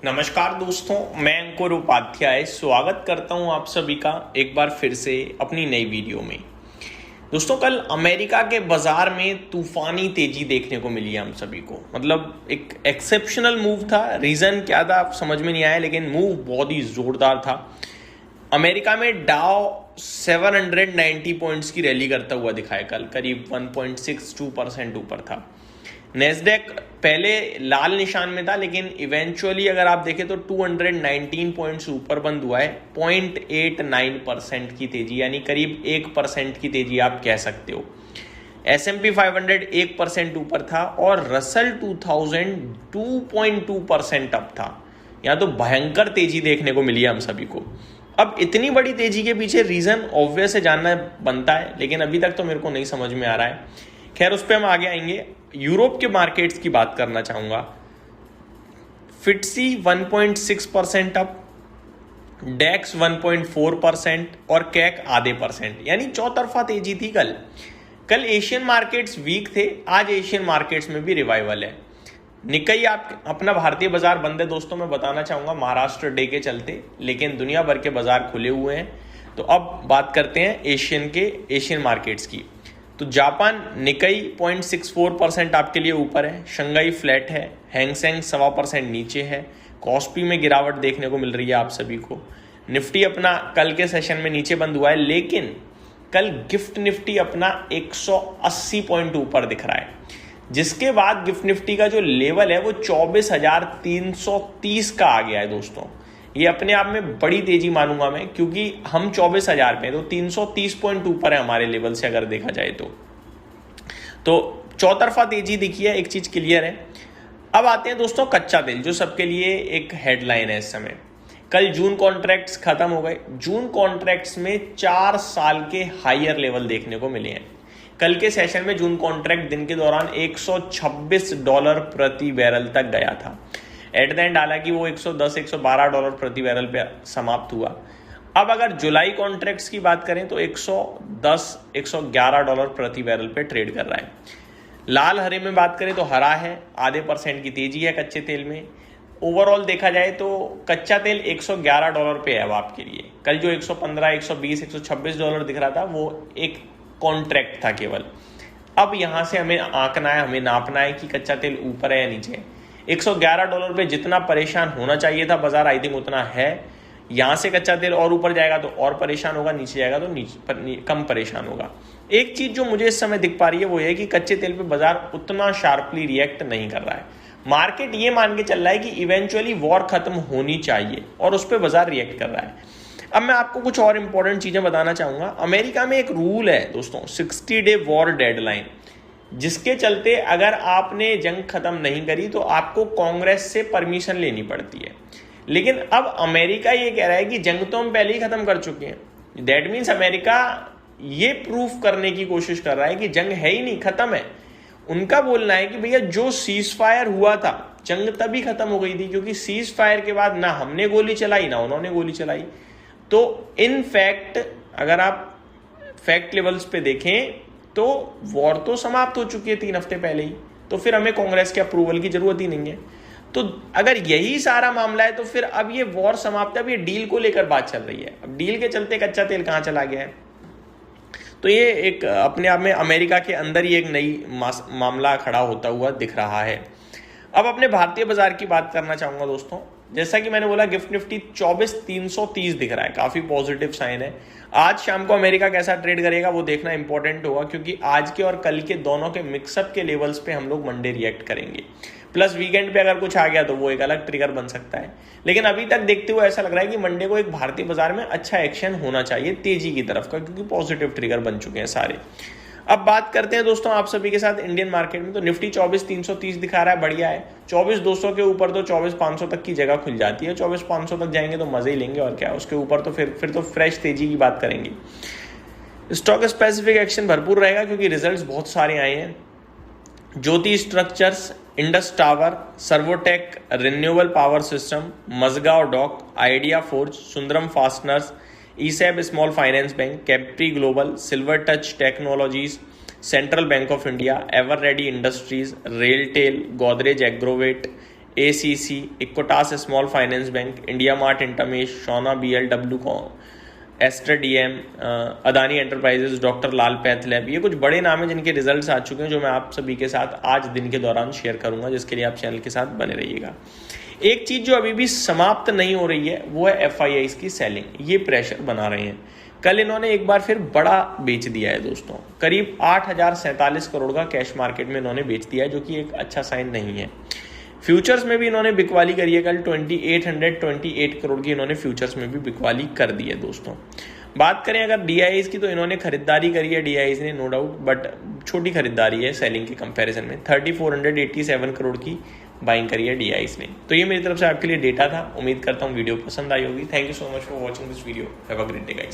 नमस्कार दोस्तों, मैं अंकुर उपाध्याय स्वागत करता हूं आप सभी का एक बार फिर से अपनी नई वीडियो में। दोस्तों, कल अमेरिका के बाजार में तूफानी तेजी देखने को मिली है हम सभी को। मतलब एक एक्सेप्शनल मूव था। रीजन क्या था आप समझ में नहीं आया, लेकिन मूव बहुत ही जोरदार था। अमेरिका में डाउ 790 पॉइंट्स की रैली करता हुआ दिखाया कल, करीब 1.62% ऊपर था। नेस्डेक पहले लाल निशान में था, लेकिन इवेंचुअली अगर आप देखें तो 219 पॉइंट्स ऊपर बंद हुआ है। 0.89% की तेजी, यानी करीब 1% की तेजी आप कह सकते हो। S&P 500 1% ऊपर था और रसल 2000 2.2% अप था। यहाँ तो भयंकर तेजी देखने को मिली है हम सभी को। अब इतनी बड़ी तेजी के पीछे रीजन ऑब्वियस है, जानना बनता है, लेकिन अभी तक तो मेरे को नहीं समझ में आ रहा है। खैर, उस पर हम आगे आएंगे। यूरोप के मार्केट्स की बात करना चाहूंगा। फिट्सी 1.6% अप, डेक्स 1.4% और कैक आधे %, यानी चौतरफा तेजी थी कल एशियन मार्केट्स वीक थे, आज एशियन मार्केट्स में भी रिवाइवल है। निकई आप अपना भारतीय बाजार बंद है दोस्तों, मैं बताना चाहूंगा महाराष्ट्र डे के चलते, लेकिन दुनिया भर के बाजार खुले हुए हैं। तो अब बात करते हैं एशियन मार्केट्स की। तो जापान निकई 0.64% आपके लिए ऊपर है, शंघाई फ्लैट है, हैंगसेंग 1.25% नीचे है, कॉस्पी में गिरावट देखने को मिल रही है आप सभी को। निफ्टी अपना कल के सेशन में नीचे बंद हुआ है, लेकिन कल गिफ्ट निफ्टी अपना 180 पॉइंट ऊपर दिख रहा है, जिसके बाद गिफ्ट निफ्टी का जो लेवल है वो 24,330 का आ गया है दोस्तों। ये अपने आप में बड़ी तेजी मानूंगा मैं, क्योंकि हम 24,000 पे, तो 330 पॉइंट ऊपर है हमारे लेवल से अगर देखा जाए तो चौतरफा तेजी दिखी है, एक चीज क्लियर है। अब आते हैं दोस्तों कच्चा तेल, जो सबके लिए एक हेडलाइन है इस समय। कल जून कॉन्ट्रैक्ट्स खत्म हो गए। जून कॉन्ट्रैक्ट्स में 4 साल के हायर लेवल देखने को मिले हैं। कल के सेशन में जून कॉन्ट्रैक्ट दिन के दौरान $126 प्रति बैरल तक गया था। एट द एंड हालांकि वो $110-112 प्रति बैरल पे समाप्त हुआ। अब अगर जुलाई कॉन्ट्रैक्ट्स की बात करें तो $110-111 प्रति बैरल पे ट्रेड कर रहा है। लाल हरे में बात करें तो हरा है, आधे % की तेजी है कच्चे तेल में। ओवरऑल देखा जाए तो कच्चा तेल $111 पे है अब आपके लिए। कल जो 115, 120, $126 दिख रहा था वो एक कॉन्ट्रैक्ट था केवल। अब यहां से हमें आंकना है, हमें नापना है कि कच्चा तेल ऊपर है या नीचे। $111 पे जितना परेशान होना चाहिए था बाजार, आई थिंक उतना है। यहां से कच्चा तेल और ऊपर जाएगा तो और परेशान होगा, नीचे जाएगा तो कम परेशान होगा। एक चीज जो मुझे इस समय दिख पा रही है वो है कि कच्चे तेल पे बाजार उतना शार्पली रिएक्ट नहीं कर रहा है। मार्केट ये मान के चल रहा है कि इवेंचुअली वॉर खत्म होनी चाहिए और उस पर बाजार रिएक्ट कर रहा है। अब मैं आपको कुछ और इंपॉर्टेंट चीजें बताना चाहूंगा। अमेरिका में एक रूल है दोस्तों, 60 डे वॉर डेडलाइन, जिसके चलते अगर आपने जंग खत्म नहीं करी तो आपको कांग्रेस से परमिशन लेनी पड़ती है। लेकिन अब अमेरिका ये कह रहा है कि जंग तो हम पहले ही खत्म कर चुके हैं। दैट मीन्स अमेरिका ये प्रूफ करने की कोशिश कर रहा है कि जंग है ही नहीं, खत्म है। उनका बोलना है कि भैया जो सीज फायर हुआ था, जंग तभी खत्म हो गई थी, क्योंकि सीज फायर के बाद ना हमने गोली चलाई ना उन्होंने गोली चलाई। तो इन फैक्ट अगर आप फैक्ट लेवल्स पे देखें तो वॉर तो समाप्त हो चुकी है 3 हफ्ते पहले ही, तो फिर हमें कांग्रेस के अप्रूवल की जरूरत ही नहीं है। तो अगर यही सारा मामला है तो फिर अब ये वॉर समाप्त है, अब ये डील को लेकर बात चल रही है। अब डील के चलते कच्चा तेल कहां चला गया है, तो ये एक अपने आप में अमेरिका के अंदर ही एक नई मामला खड़ा होता हुआ दिख रहा है। अब अपने भारतीय बाजार की बात करना चाहूंगा दोस्तों। जैसा कि मैंने बोला, गिफ्ट निफ्टी 24,330 दिख रहा है, काफी पॉजिटिव साइन है। आज शाम को अमेरिका कैसा ट्रेड करेगा वो देखना इंपॉर्टेंट होगा, क्योंकि आज के और कल के दोनों के मिक्सअप के लेवल्स पे हम लोग मंडे रिएक्ट करेंगे। प्लस वीकेंड पे अगर कुछ आ गया तो वो एक अलग ट्रिगर बन सकता है। लेकिन अभी तक देखते हुए ऐसा लग रहा है कि मंडे को एक भारतीय बाजार में अच्छा एक्शन होना चाहिए तेजी की तरफ का, क्योंकि पॉजिटिव ट्रिगर बन चुके हैं सारे। अब बात करते हैं दोस्तों आप सभी के साथ इंडियन मार्केट में। तो निफ्टी 24,330 दिखा रहा है, बढ़िया है। 24,200 के ऊपर तो 24,500 तक की जगह खुल जाती है। 24,500 तक जाएंगे तो मजे ही लेंगे, और क्या उसके ऊपर तो फिर तो फ्रेश तेजी की बात करेंगे। स्टॉक स्पेसिफिक एक्शन भरपूर रहेगा, क्योंकि रिजल्ट्स बहुत सारे आए हैं। Jyoti structures, Indus tower, Servotech, renewable power system, Mazagon dock, idea forge, Sundaram fasteners, ESAF small finance bank, Capri global, silver touch technologies, central bank of India, ever ready industries, RailTel, Godrej Agrovet, ACC, Equitas small finance bank, India mart, Intermesh, Sona BLW, Aster DM, Adani enterprises, doctor Lal pathlab, ये कुछ बड़े नाम हैं जिनके results आ चुके हैं जो मैं आप सभी के साथ आज दिन के दौरान शेयर करूंगा, जिसके लिए आप चैनल के साथ बने रहिएगा। एक चीज जो अभी भी समाप्त नहीं हो रही है वो है FIIs की सेलिंग, ये प्रेशर बना रहे हैं। कल इन्होंने एक बार फिर बड़ा बेच दिया है दोस्तों, करीब 8,047 करोड़ का कैश मार्केट में इन्होंने बेच दिया है, जो कि एक अच्छा साइन नहीं है। फ्यूचर्स में भी इन्होंने बिकवाली करी है, कल 2828 करोड़ की इन्होंने फ्यूचर्स में भी बिकवाली कर दी है दोस्तों। बात करें अगर DIIs की, तो इन्होंने खरीदारी करी है DIIs ने, नो डाउट, बट छोटी खरीदारी है सेलिंग के कंपैरिजन में। 3487 करोड़ की बाइंग करी है DIIs ने। तो ये मेरी तरफ से आपके लिए डेटा था, उम्मीद करता हूँ वीडियो पसंद आई होगी। Thank you so much for watching this video, have a great day guys.